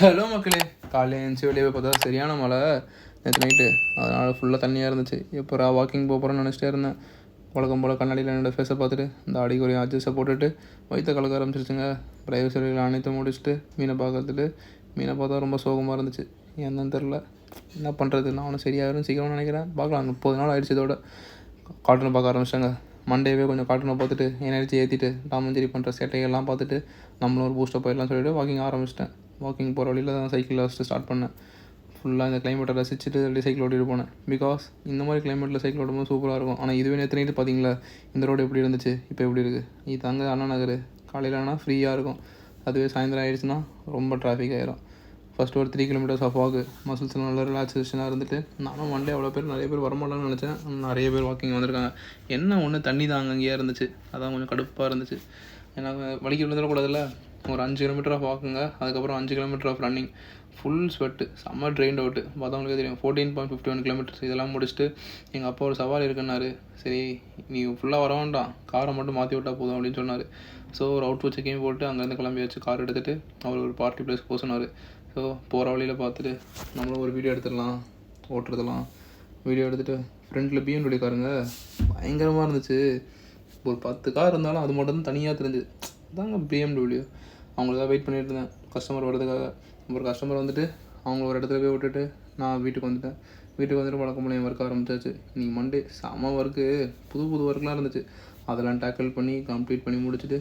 Hello மக்களே, காலையில் எழுந்துச்சி வெளியே போய் பார்த்தா சரியான மழை நேற்று நைட்டு. அதனால் ஃபுல்லாக தண்ணியாக இருந்துச்சு. எப்போ வாக்கிங் போகிறேன்னு நினச்சிட்டே இருந்தேன். வழக்கம் போல் கண்ணாடியில் என்னோடய ஃபேஸை பார்த்துட்டு இந்த அடிக்கு ஒரு அட்ஜஸ்ட்டை போட்டுட்டு வயிற்ற கலக்க ஆரம்பிச்சிருச்சுங்க. பிரைவேட் சர்வீஸில் அனைத்தும் முடிச்சுட்டு மீனை மீனை பார்த்தா ரொம்ப சோகமாக இருந்துச்சு. என்னன்னு தெரில, என்ன பண்ணுறது. நானும் சரியாகிடும் சீக்கிரமாக நினைக்கிறேன். பார்க்கலாம், 30 நாள் ஆகிடுச்சு. இதோட கார்ட்டூனை பார்க்க ஆரம்பிச்சிட்டாங்க. மண்டேவே கொஞ்சம் கார்ட்டூனை பார்த்துட்டு எனர்ஜி ஏற்றிட்டு டாமஞ்சேரி பண்ணுற சேட்டைகள்லாம் பார்த்துட்டு நம்மளும் ஒரு பூஸ்டப் போயிடலாம் சொல்லிட்டு வாக்கிங் ஆரம்பிச்சிட்டேன். வாக்கிங் போகிற வழியில் தான் சைக்கிளில் ஃபஸ்ட்டு ஸ்டார்ட் பண்ணேன். ஃபுல்லாக இந்த கிளைமேட்டை ரசிச்சுட்டு அப்படியே சைக்கிள் ஓட்டிகிட்டு போனேன். பிகாஸ் இந்த மாதிரி கிளைமேட்டில் சைக்கிள் ஓட்டும்போது சூப்பராக இருக்கும். ஆனால் இதுவே நேற்று நைட்டு பார்த்தீங்களா, இந்த ரோடு எப்படி இருந்துச்சு, இப்போ எப்படி இருக்குது. இது தாங்க அண்ணா நகர். காலையில் ஆனால் ஃப்ரீயாக இருக்கும். அதுவே சாயந்தரம் ஆகிடுச்சுன்னா ரொம்ப டிராஃபிக் ஆகிரும். ஃபஸ்ட்டு ஒரு 3 கிலோமீட்டர்ஸ் ஆஃப் வாக்கு மசில்ஸ் நல்லா ரிலாக்ஸேஷனாக இருந்துட்டு நானும் மண்டே நிறைய பேர் வரமாட்டான்னு நினச்சேன். நிறைய பேர் வாக்கிங் வந்திருக்காங்க. என்ன ஒன்று தண்ணி தான் அங்கேயே இருந்துச்சு. அதான் கொஞ்சம் கடுப்பாக இருந்துச்சு. ஏன்னா வலிக்கு விழுந்துடக்கூடாதுல்ல. ஒரு 5 கிலோமீட்டர் ஆஃப் வாக்குங்க, அதுக்கப்புறம் 5 kilometre of running. Full sweat, செம்ம ட்ரெயின்ட் அவுட்டு. பார்த்தவங்களுக்கே தெரியும். 14.51 கிலோமீட்டர்ஸ் இதெல்லாம் முடிச்சுட்டு எங்கள் அப்பா ஒரு சவால் இருக்குன்னாரு. சரி, நீ ஃபுல்லாக வர வேண்டாம், காரை மட்டும் மாற்றி விட்டால் போதும் அப்படின்னு சொன்னார். ஸோ ஒரு அவுட் செக்கையும் போட்டு அங்கேருந்து கிளம்பி வச்சு கார் எடுத்துகிட்டு அவர் ஒரு பார்ட்டி பிளேஸ் போக சொன்னார். ஸோ போகிற வழியில் பார்த்துட்டு நம்மளும் ஒரு வீடியோ எடுத்துடலாம், ஓட்டுறதெல்லாம் வீடியோ எடுத்துகிட்டு ஃப்ரெண்டில் BMW காருங்க பயங்கரமாக இருந்துச்சு. ஒரு 10 கார் இருந்தாலும் அது மட்டும் தான் தனியாக தெரிஞ்சுது. அதாங்க BMW. அவங்களுக்காக வெயிட் பண்ணிட்டு இருந்தேன் கஸ்டமர் வர்றதுக்காக. ஒரு கஸ்டமர் வந்துட்டு அவங்க ஒரு இடத்துல போய் விட்டுட்டு நான் வீட்டுக்கு வந்துட்டேன். வீட்டுக்கு வந்துட்டு வழக்கம் போல என் ஒர்க் ஆரம்பிச்சாச்சு. இன்றைக்கி மண்டே செம ஒர்க்கு, புது ஒர்க்லாம் இருந்துச்சு. அதெல்லாம் டேக்கிள் பண்ணி கம்ப்ளீட் பண்ணி முடிச்சுட்டு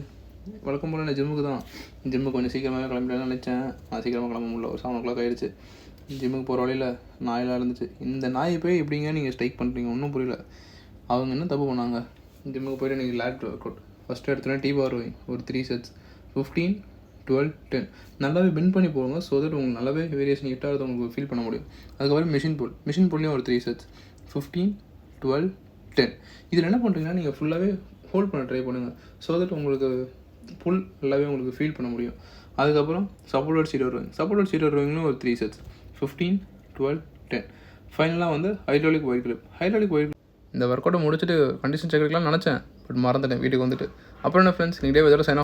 வழக்கம் போல் நான் ஜிம்முக்கு தான். ஜிம்முக்கு கொஞ்சம் சீக்கிரமாக கிளம்பிட்டேன்னு நினச்சேன். நான் சீக்கிரமாக கிளம்ப முடியல. ஒரு 7 o'clock ஆகிடுச்சு. ஜிம்முக்கு போகிற வழியில் நாயெல்லாம் இருந்துச்சு. இந்த நாயை போய் எப்படிங்க நீங்கள் ஸ்ட்ரைக் பண்ணுறீங்க, ஒன்றும் புரியல. அவங்க என்ன தப்பு பண்ணாங்க. ஜிம்முக்கு போய்ட்டு நீங்கள் லேட் ஒர்க் அவுட் ஃபஸ்ட்டு எடுத்தோன்னே T-bar ஒரு 3 sets 15, 12, 10 நல்லாவே பெண்ட் பண்ணி போடுங்க. ஸோ தட் உங்களுக்கு நல்லாவே வேரியேஷன் ஹிட்டாகிறது உங்களுக்கு ஃபீல் பண்ண முடியும். அதுக்கப்புறம் மிஷின் புல்லையும் ஒரு 3 sets 15, 12, 10. இதில் என்ன பண்ணுறீங்கன்னா நீங்கள் ஃபுல்லாகவே ஹோல்ட் பண்ண ட்ரை பண்ணுங்கள். ஸோ தட் உங்களுக்கு புல் நல்லாவே உங்களுக்கு ஃபீல் பண்ண முடியும். அதுக்கப்புறம் சப்போர்ட் சீட் ரோவிங்லும் ஒரு 3 sets 15, 12, 10. ஃபைனலாக வந்து ஹைட்ராலிக் ஒயிட் கிரிப். இந்த ஒர்க் அவுட்டை முடிச்சுட்டு கண்டிஷன் செக் எடுக்கலாம்னு நினச்சேன். பட் மறந்துட்டேன் வீட்டுக்கு வந்துட்டு. அப்புறம் என்ன ஃப்ரெண்ட்ஸ், நீங்களே வெதர் சைன்